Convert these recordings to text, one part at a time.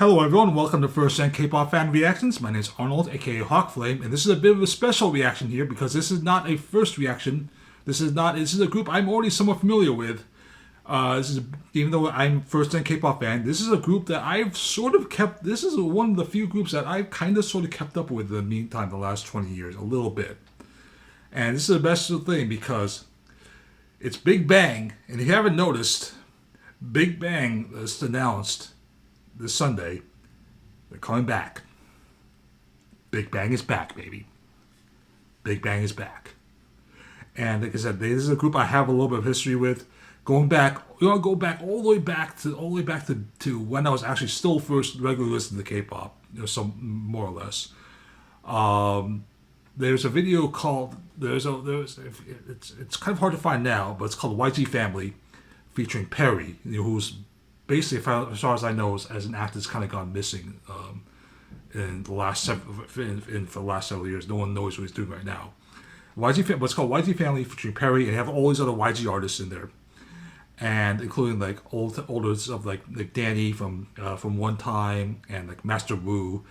Hello everyone, welcome to First Gen K-Pop Fan Reactions. My name is Arnold, aka Hawkflame, and this is a bit of a special reaction here because this is not a first reaction. This is a group I'm already somewhat familiar with. Even though I'm First Gen K-Pop fan, this is a group that I've sort of kept. This is one of the few groups that I've kind of sort of kept up with in the meantime the last 20 years, a little bit. And this is the best thing because it's Big Bang, and if you haven't noticed, Big Bang is announced this Sunday. They're coming back. Big Bang is back, baby. Big Bang is back. And like I said, this is a group I have a little bit of history with. Going back, go back all the way back to when I was actually still first regularly listening to K-pop, some more or less. There's a video called it's kind of hard to find now, but it's called YG Family, featuring Perry, who's basically, as far as I know, as an actor, has kind of gone missing in the last for the last several years. No one knows what he's doing right now. What's called YG Family featuring Perry, and they have all these other YG artists in there, and including like older stuff like Danny from One Time, and like Master Wu,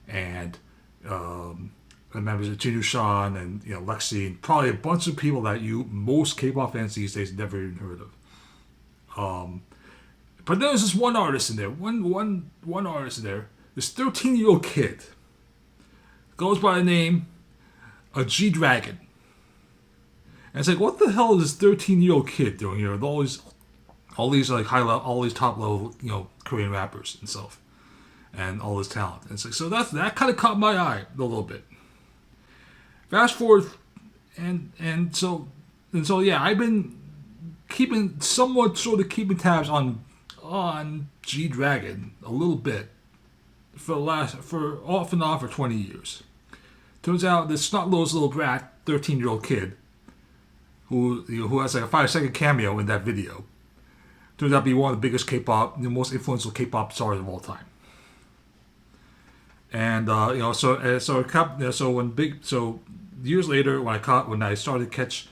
and members of Jinu Shan, and Lexi, and probably a bunch of people that most K-pop fans these days never even heard of. But there's this one artist in there, one artist in there, this 13-year-old kid, goes by the name of G-Dragon. And it's like, what the hell is this 13-year-old kid doing here with all these like high level, all these top level, Korean rappers and stuff, and all this talent. And it's like, so that kind of caught my eye a little bit. Fast forward, and so yeah, I've been keeping tabs on G-Dragon a little bit for off and on for 20 years. Turns out this snot-nosed little brat, 13-year-old kid, who has like a 5-second cameo in that video, turns out to be one of the biggest K-pop, the most influential K-pop stars of all time. And so years later when I started to catch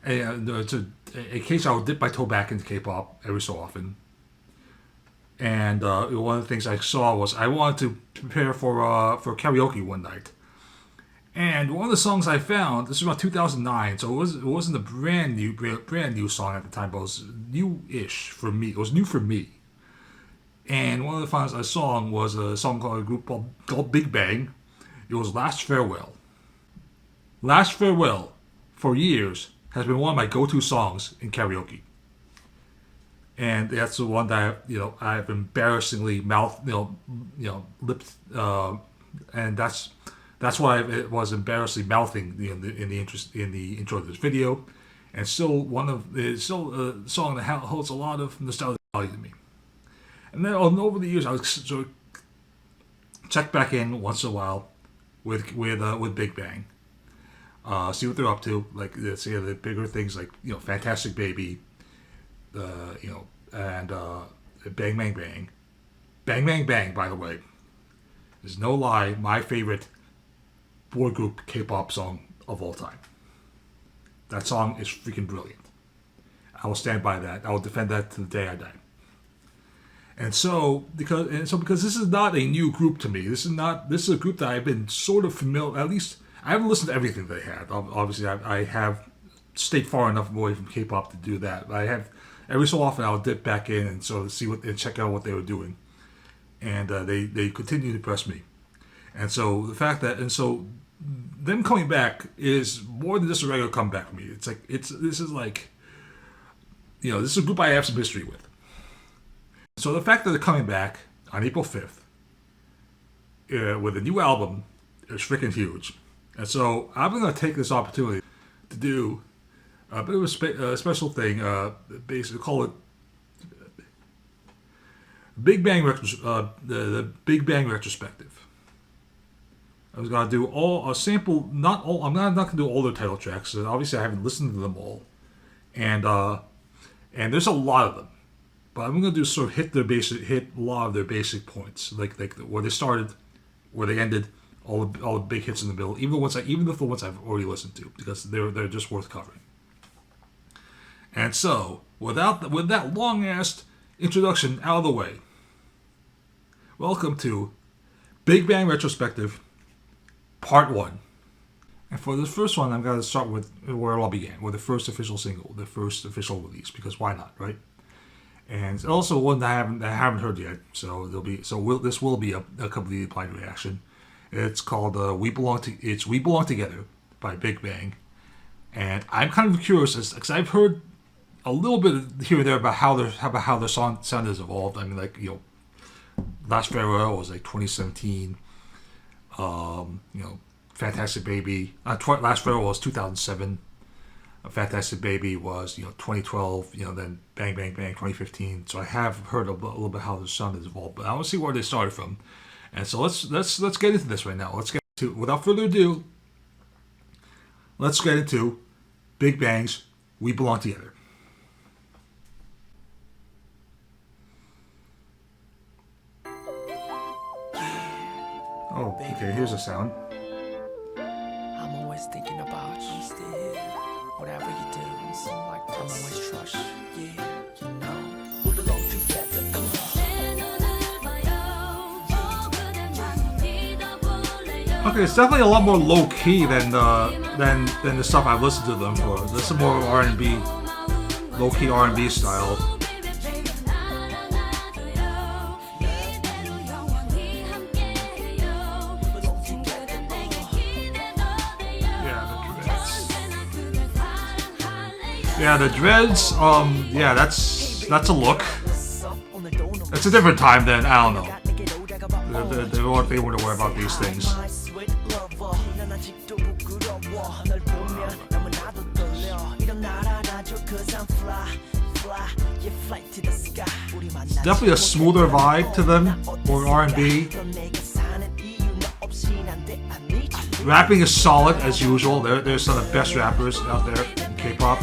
occasionally I would dip my toe back into K-pop every so often. And one of the things I saw was I wanted to prepare for karaoke one night. And one of the songs I found, this was about 2009, so it wasn't a brand new song at the time, but it was new-ish for me. It was new for me. And one of the songs I saw was a song called a group called Big Bang. It was Last Farewell. Last Farewell, for years, has been one of my go-to songs in karaoke, and that's the one that I've embarrassingly lipped, and that's why it was embarrassingly mouthing in the intro of this video, and it's still a song that holds a lot of nostalgic value to me. And then over the years, I would sort of check back in once in a while with Big Bang. See what they're up to, like the bigger things like Fantastic Baby, and Bang Bang Bang, Bang Bang Bang. By the way, there's no lie, my favorite boy group K-pop song of all time. That song is freaking brilliant. I will stand by that. I will defend that to the day I die. And so because this is not a new group to me. This is a group that I've been sort of familiar. At least I haven't listened to everything they had. Obviously, I have stayed far enough away from K-pop to do that. But I have every so often I'll dip back in and sort of check out what they were doing, and they continue to impress me. And so them coming back is more than just a regular comeback for me. This is a group I have some history with. So the fact that they're coming back on April 5th with a new album is freaking huge. And so I'm going to take this opportunity to do a bit of a special thing, basically call it Big Bang the Big Bang Retrospective. I was going to do a sample, I'm not going to do all their title tracks. Obviously, I haven't listened to them all, and there's a lot of them. But I'm going to do sort of hit a lot of their basic points, like where they started, where they ended, all the big hits in the middle, even the ones I've already listened to, because they're just worth covering. And so, with that long ass introduction out of the way, Welcome to Big Bang Retrospective, Part 1. And for this first one, I'm going to start with where it all began, with the first official single, the first official release, because why not, right? And it's also one that I haven't heard yet, so this will be a completely blind reaction. It's called We Belong Together by Big Bang, and I'm kind of curious because I've heard a little bit here and there about how their sound has evolved. I mean, like, you know, Last Farewell was like 2017. Fantastic Baby. Last Farewell was 2007. Fantastic Baby was 2012. Then Bang Bang Bang 2015. So I have heard a little bit how the sound has evolved, but I want to see where they started from. And so let's get into this right now. Without further ado, let's get into Big Bang's We Belong Together. Oh, okay, here's a sound. I'm always thinking about you still. Whatever you do, I'm always trust you. You know, we belong together. Okay, it's definitely a lot more low key than the stuff I've listened to them for. This is more R&B, low key R&B style. Yeah, the dreads. Yeah, that's a look. It's a different time then. I don't know. They wouldn't worry about these things. It's definitely a smoother vibe to them, more R&B. Rapping is solid as usual. They're some of the best rappers out there in K-pop.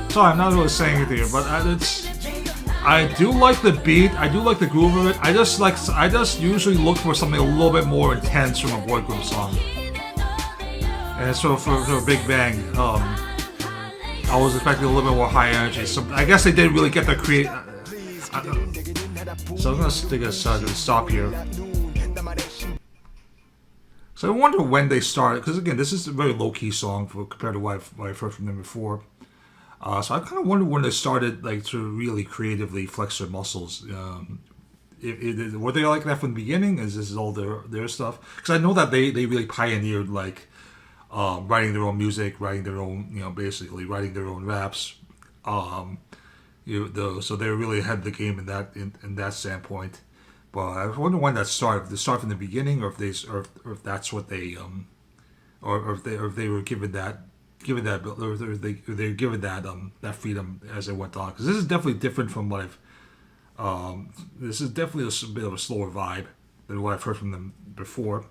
Sorry, I'm not really saying anything here, but I do like the beat. I do like the groove of it. I just usually look for something a little bit more intense from a boy group song. And so for Big Bang, I was expecting a little bit more high energy. So I guess they didn't really get their create. So I'm gonna take a stop here. So I wonder when they started, because again, this is a very low key song compared to what I've heard from them before. So I kind of wonder when they started to really creatively flex their muscles. Were they like that from the beginning? Is this all their stuff? Because I know that they really pioneered writing their own music, writing their own basically writing their own raps. So they really ahead of the game in that standpoint. But I wonder when that started. If they start from the beginning, or if that's what they or if they were given that that freedom as they went on, because this is definitely different from what this is definitely a bit of a slower vibe than what I've heard from them before.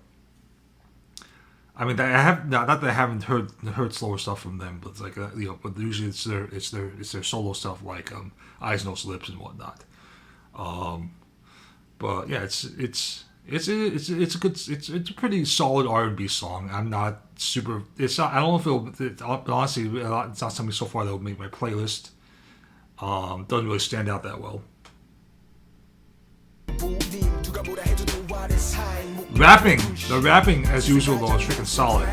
I mean, not that I haven't heard slower stuff from them, but it's but usually it's their solo stuff like Eyes No Slips and whatnot. But yeah, it's a pretty solid R&B song. I'm not super. It's not. I don't know if honestly, it's not something so far that would make my playlist. Doesn't really stand out that well. The rapping as usual though is freaking solid.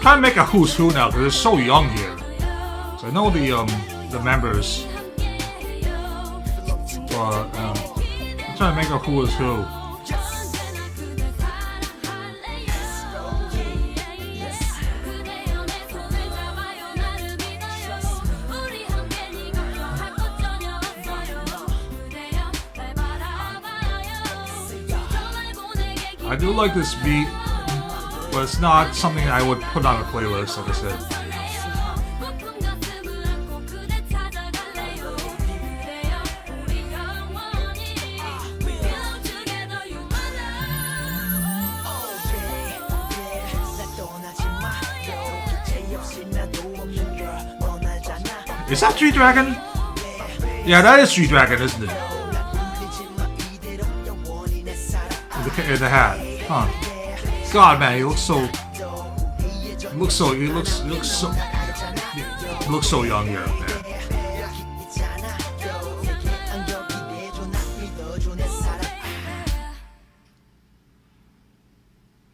I'm trying to make a who's who now because they're so young here. So I know the the members. But I'm trying to make out who is who. I do like this beat, but it's not something I would put on a playlist, like I said. Is that G-Dragon? Yeah, that is G-Dragon, isn't it? In the hat, huh? God, man, he looks so young here, man.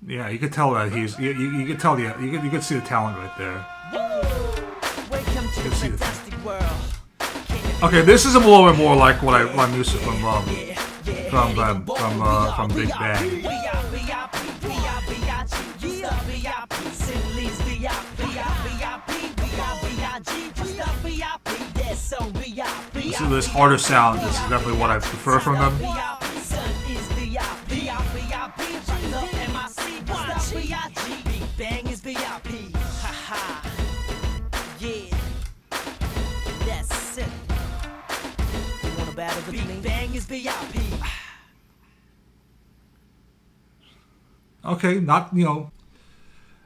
Yeah, you could tell that he's. You could tell you could see the talent right there. You could see the talent. Okay, this is a little bit more like what I'm used to from Big Bang. So this harder sound is definitely what I prefer from them. BIGBANG is VIP. Haha. Yeah. That's it. You wanna battle with me? BIGBANG is VIP. Okay, not, you know,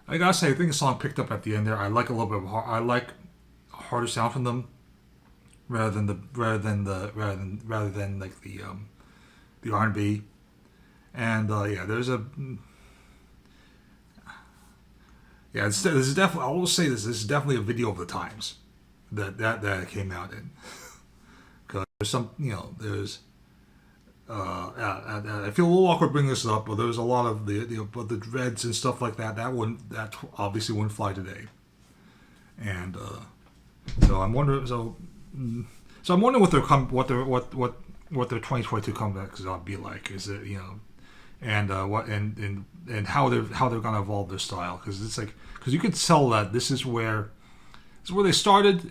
I gotta say, I think the song picked up at the end there. I like a little bit of I like a harder sound from them, rather than like the R&B, and yeah, there's a this is definitely, I will say this is definitely a video of the times that it came out in, because there's some, you know, there's. I feel a little awkward bringing this up, but there's a lot of but the dreads and stuff like that. That obviously wouldn't fly today. And so I'm wondering. So I'm wondering what their 2022 comeback is gonna be like. Is it, you know, and how they're gonna evolve their style, because it's like, because you could tell that this is where they started.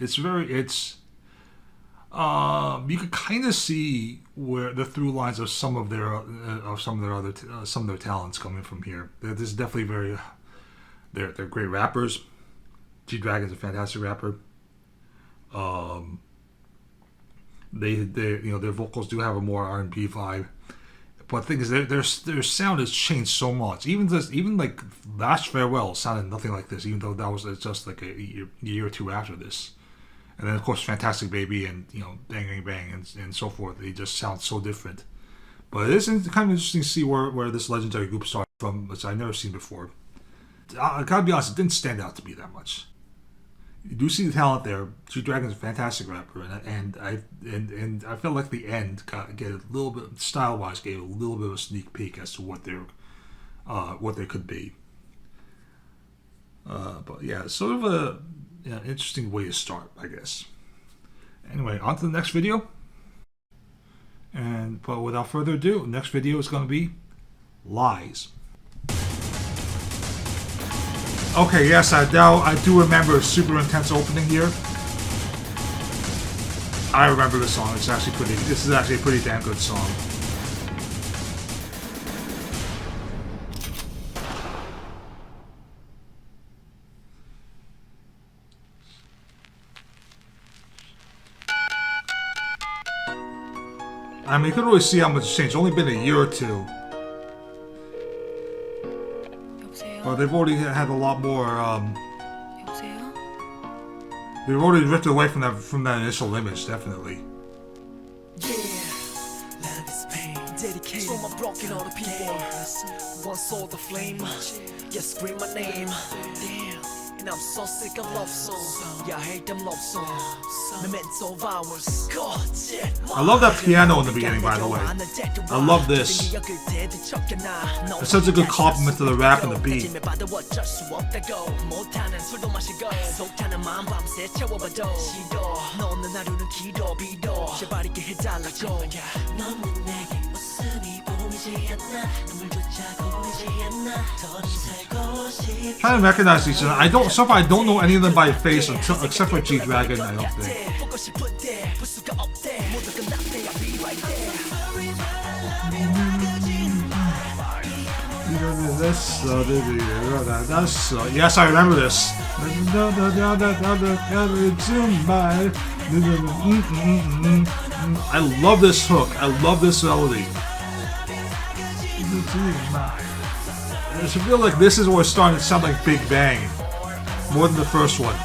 You could kind of see where the through lines of some of their talents coming from here. This is definitely they're great rappers. G-Dragon's a fantastic rapper. They you know, their vocals do have a more R&B vibe, but the thing is their sound has changed so much. Even like Last Farewell sounded nothing like this, even though that was just like a year or two after this. And then, of course, Fantastic Baby and, you know, Bang Bang Bang and so forth. They just sound so different. But it is kind of interesting to see where this legendary group started from, which I've never seen before. I gotta be honest, it didn't stand out to me that much. You do see the talent there. G-Dragon's a fantastic rapper, and I felt like the end get a little bit, style-wise, gave a little bit of a sneak peek as to what they could be. But yeah, sort of a. Yeah, interesting way to start, I guess. Anyway, on to the next video. But without further ado, the next video is going to be Lies. Okay, yes, I do remember a super intense opening here. I remember the song. This is actually a pretty damn good song. I mean, you can really see how much it's changed. It's only been a year or two. But they've already had a lot more, they've already drifted away from that initial image, definitely. Yeah, love is pain. Dedicated to my broken all the people. One saw the flame. Yeah, scream my name. Damn. And I'm so sick of love songs. Yeah, I hate them love songs. Memento of ours. I love that piano in the beginning, by the way. I love this. It's such a good compliment to the rap and the beat. 나누는 기도 비도 제발 있게 해달라고 너는 내게 웃음이 보이지 않나 눈물조차 보이지 않나 더는 살고 싶지 Trying to recognize these. I don't. So far, I don't know any of them by face until except for G Dragon. I don't think. 보고 싶을 때 볼 수가 없대 모두 끝났대 I'll be right there Yes, I remember this. I love this hook. I love this melody. I feel like this is where it's starting to sound like Big Bang more than the first one.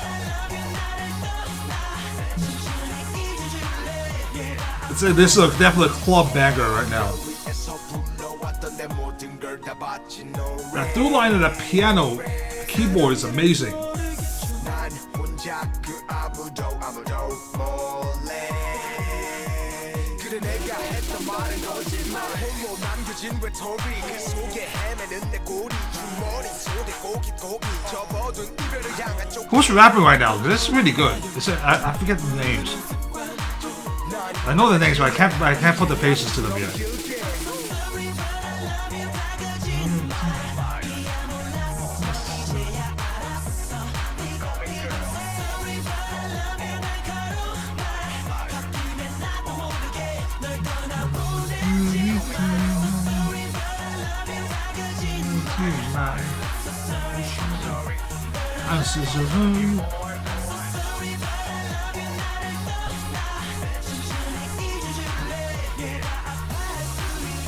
This is definitely a club banger right now. That through line of the piano keyboard is amazing. Who's rapping right now? This is really good. I forget the names. I know the names, but I can't put the faces to them yet.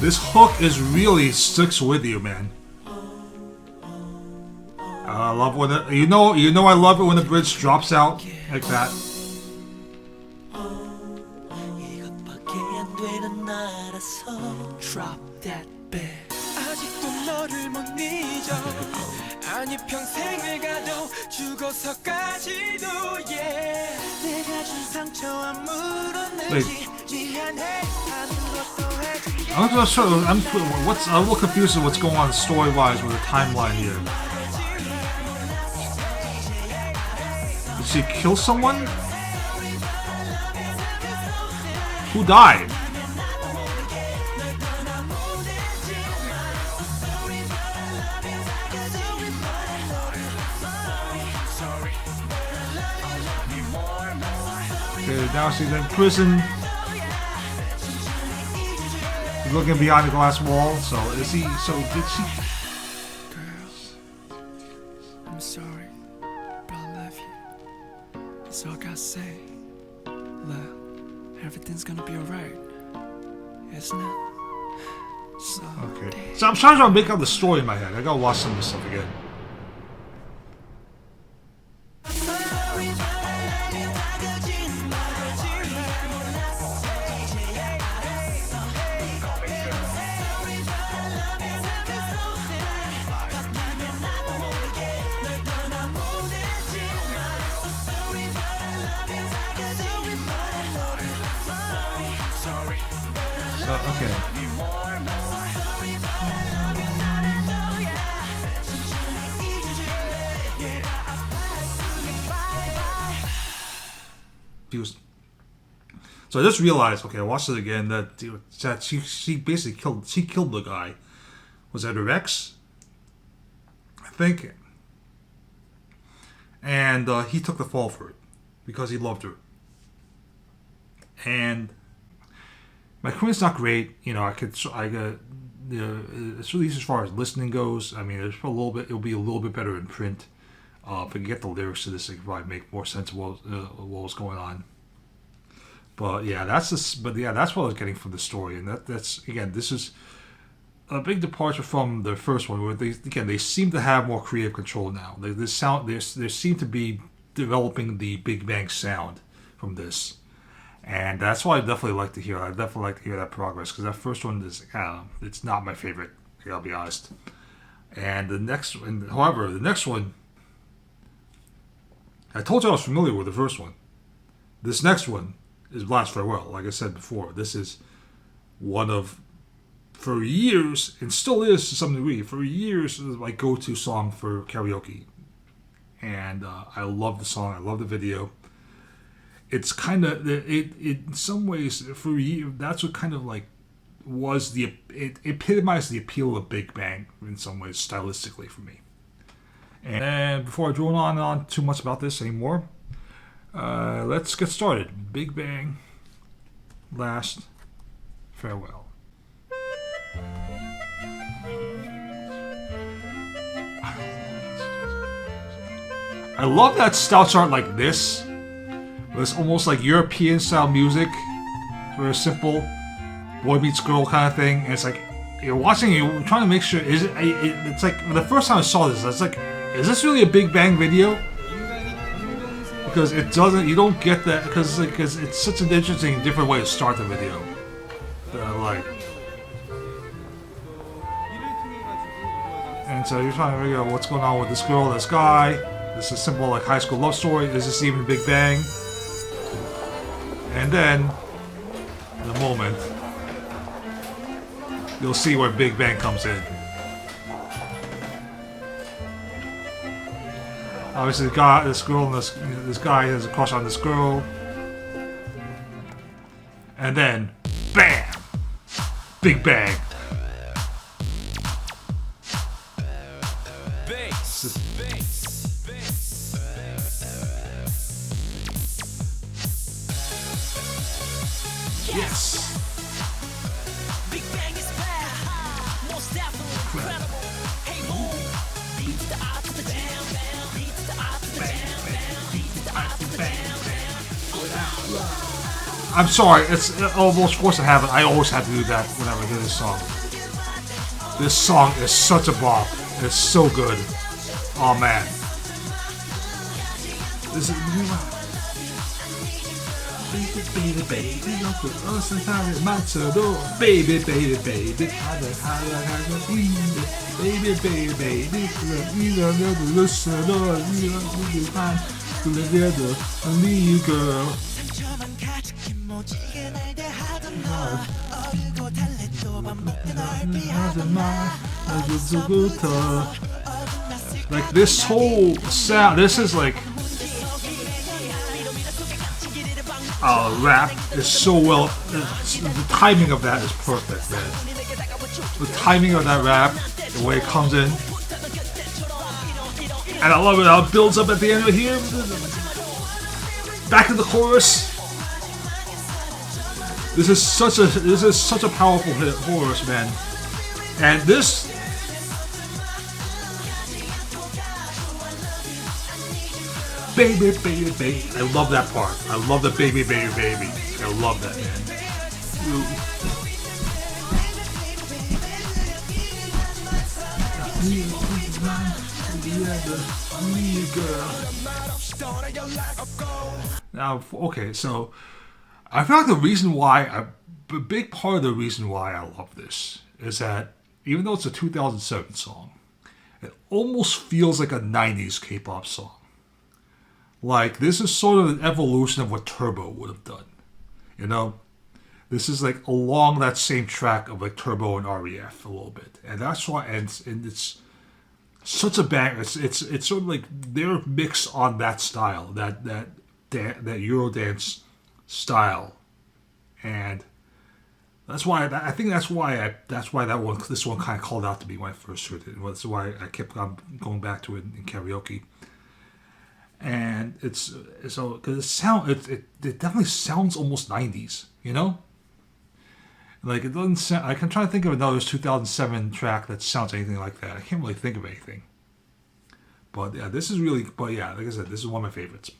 This hook is really sticks with you, man. I love when it, you know I love it when the bridge drops out like that. Drop that bed. 아직도 너를 못 잊어. 아니 평생을 가도 죽어서까지도 yeah. 내가 준 상처와 물었는지 미안해 하는 것도 해줄게. I'm a little confused with what's going on story-wise with the timeline here. Did she kill someone? Who died? Okay, now she's in prison. He's looking behind the glass wall. So is he? So did she? Girls, I'm sorry, but I love you. That's all I gotta say. Look, everything's gonna be alright, isn't it? So, Okay. So I'm trying to make out the story in my head. I gotta watch some of this stuff again. Okay. So I just realized, okay, I watched it again, that she basically killed the guy. Was that her ex? I think. And he took the fall for it because he loved her. And my Korean's not great, you know. It's really as far as listening goes. I mean, it'll be a little bit better in print. If I can get the lyrics to this, it could probably make more sense of what was going on. But yeah, that's what I was getting from the story, and that's again, this is a big departure from the first one, where they seem to have more creative control now. They seem to be developing the Big Bang sound from this. And that's what I definitely like to hear. I definitely like to hear that progress, because that first one is, it's not my favorite. I'll be honest. And the next one, I told you I was familiar with the first one. This next one is Last Farewell. Like I said before, this is one of, for years, and still is to some degree, for years, my go-to song for karaoke. And I love the song. I love the video. it's kind of it in some ways for you. That's what kind of like was it epitomized the appeal of Big Bang in some ways stylistically for me. And before I drone on too much about this anymore, let's get started. Big Bang, Last Farewell. I love that style chart like this. It's almost like European style music. Very simple. Boy meets girl kind of thing. And it's like, you're watching, you're trying to make sure, it's like, the first time I saw this, it's like, is this really a Big Bang video? Because it doesn't, you don't get that, because it's such an interesting, different way to start the video. That I like. And so you're trying to figure out what's going on with this girl, this guy. This is simple like high school love story. Is this even Big Bang? And then, in a moment, you'll see where Big Bang comes in. Obviously, this girl and this guy has a crush on this girl. And then, bam! Big Bang. Yes. Big Bang is bad, most definitely incredible. Hey boom, beat to the eye to the jam, beat to the eye to the jam, beat to the eye to the jam. I'm sorry, it's almost forced to have it. I always have to do that whenever I hear this song. This song is such a bop. It's so good. Oh man. This is baby, baby, don't put us in my door. Baby, baby, baby, baby, baby, baby, you don't know the listener, you don't know the time to live the new girl. Like this whole sound, this is like rap is so well. The timing of that is perfect, man. The timing of that rap, the way it comes in, and I love it how it builds up at the end of here. Back in the chorus. This is such a powerful chorus, man. And this. Baby, baby, baby. I love that part. I love the baby, baby, baby. I love that, man. Now, okay, so I feel like a big part of the reason why I love this is that even though it's a 2007 song, it almost feels like a 90s K-pop song. Like, this is sort of an evolution of what Turbo would have done. You know? This is like along that same track of like Turbo and REF a little bit. And that's why, and it's such a bang. It's sort of like their mix on that style, that Eurodance style. And that's why, I think that's why this one kind of called out to me when I first heard it. That's why I kept going back to it in karaoke. And it's so because it definitely sounds almost 90s, you know. Like it doesn't sound. I can try to think of another 2007 track that sounds anything like that. I can't really think of anything. But yeah, this is really. But yeah, like I said, this is one of my favorites.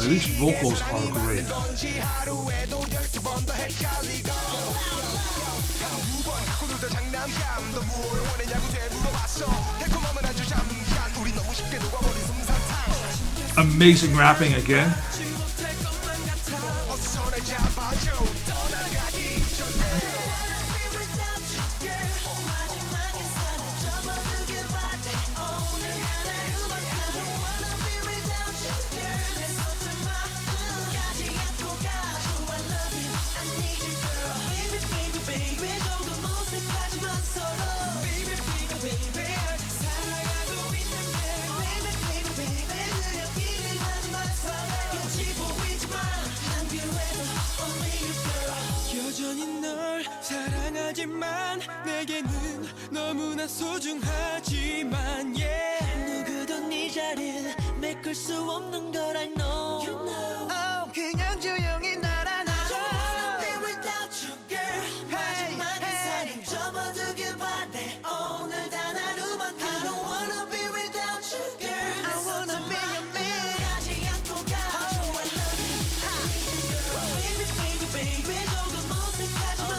These vocals are great. Amazing rapping again. 나에게는 너무나 소중하지만 yeah. 누구도 네 자리를 메꿀 수 없는 걸 I know, you know. Oh, 그냥 조용히 날아나줘. I don't wanna be without you girl. 마지막 인사는 접어두길 바래. 오늘 단 하루만 I don't wanna be without you girl. I wanna be your man. 가지 않고 가줘. I love you. Baby baby baby 조금 어색하지 마.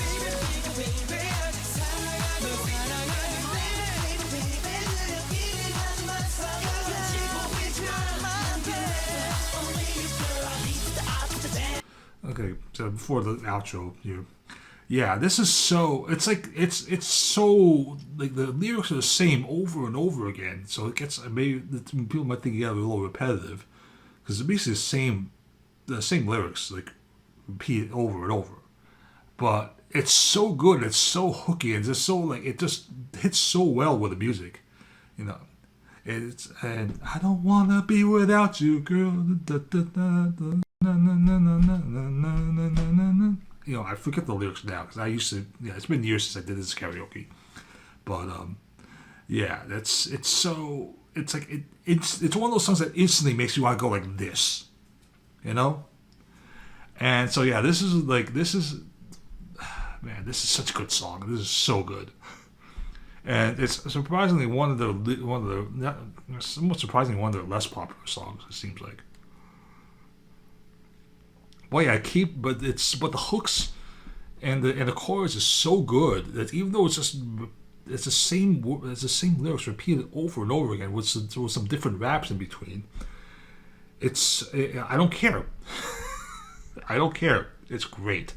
Baby baby baby 아직 사랑하고 있는 baby baby 느끼긴 하지만 가지고 있지 않아. Only you girl. Lead to the up to the down. Okay, so before the outro here, yeah, this is so. It's like it's so like the lyrics are the same over and over again. So it gets maybe people might think yeah, they're a little repetitive because it's basically the same lyrics like repeated over and over. But it's so good. It's so hooky and just so like it just hits so well with the music, you know. And I don't wanna be without you, girl. Da, da, da, da. Na, na, na, na, na, na, na, na, na, na. You know, I forget the lyrics now because I used to. Yeah, it's been years since I did this karaoke, but yeah, it's so. It's like it's one of those songs that instantly makes you want to go like this, you know. And so yeah, this is man, this is such a good song. This is so good, and it's surprisingly one of the somewhat surprisingly one of their less popular songs. It seems like. Well, yeah, but the hooks and the chorus is so good that even though it's the same lyrics repeated over and over again with some different raps in between, I don't care. I don't care. It's great.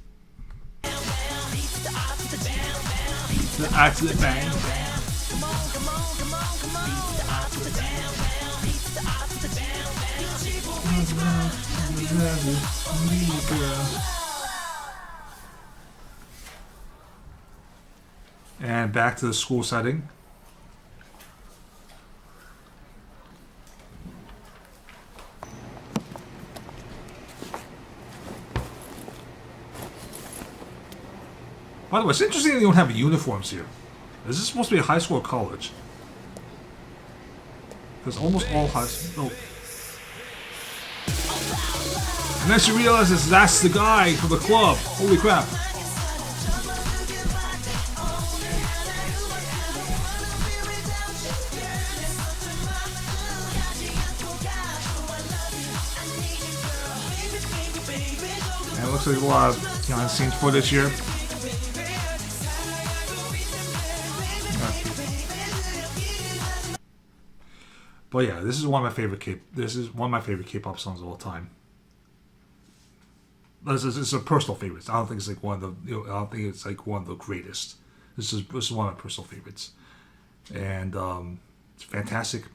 The bang. And back to the school setting. By the way, it's interesting they don't have uniforms here. Is this supposed to be a high school or college? Because almost all high school. Oh. And then she realizes that's the guy from the club. Holy crap. And it looks like a lot of behind the scenes footage here. But yeah, this is one of my favorite K-pop songs of all time. It's a personal favorite. I don't think it's like one of the. I don't think it's like one of the greatest. This is one of my personal favorites, and it's fantastic.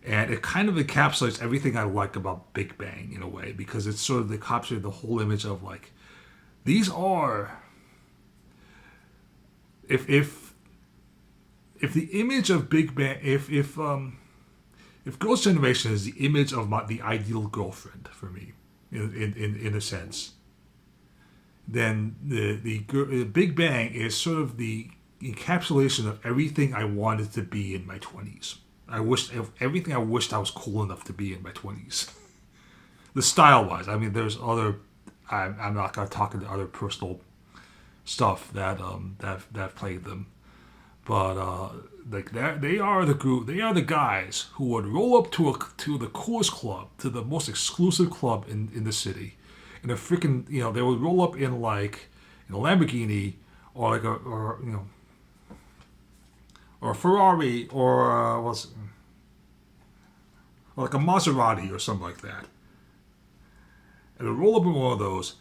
And it kind of encapsulates everything I like about Big Bang in a way because it's sort of encapsulated the whole image of like these are. If the image of Big Bang, if Girls' Generation is the image of the ideal girlfriend for me, in a sense, then the Big Bang is sort of the encapsulation of everything I wanted to be in my 20s. Everything I wished I was cool enough to be in my 20s. The style-wise, I mean, there's other. I'm not gonna talk into other personal stuff that plagued them. But like they are the group. They are the guys who would roll up to the coolest club, to the most exclusive club in the city, in a freaking they would roll up in like in a Lamborghini or like or a Ferrari or or like a Maserati or something like that, and they'd roll up in one of those,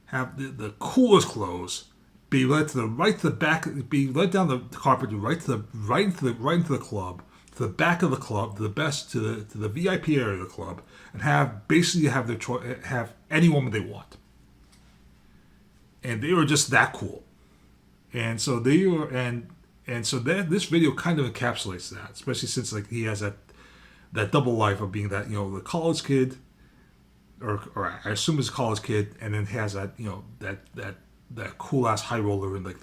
have the coolest clothes. Be led to the right to the back. Be led down the carpet right into the club, to the back of the club, to the VIP area of the club, and have their choice, have any woman they want. And they were just that cool, and so they were, and so that this video kind of encapsulates that, especially since like he has that double life of being that the college kid, or I assume he's a college kid, and then has that that cool ass high roller in like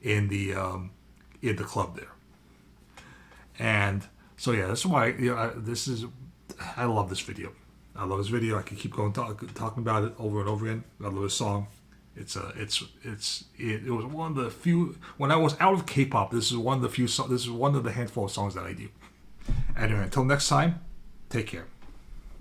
in the club there. And so yeah, that's why I love this video. I love this video. I can keep going talking about it over and over again. I love this song. It was one of the few, when I was out of K-pop, this is one of the handful of songs that I do. Anyway, until next time, take care.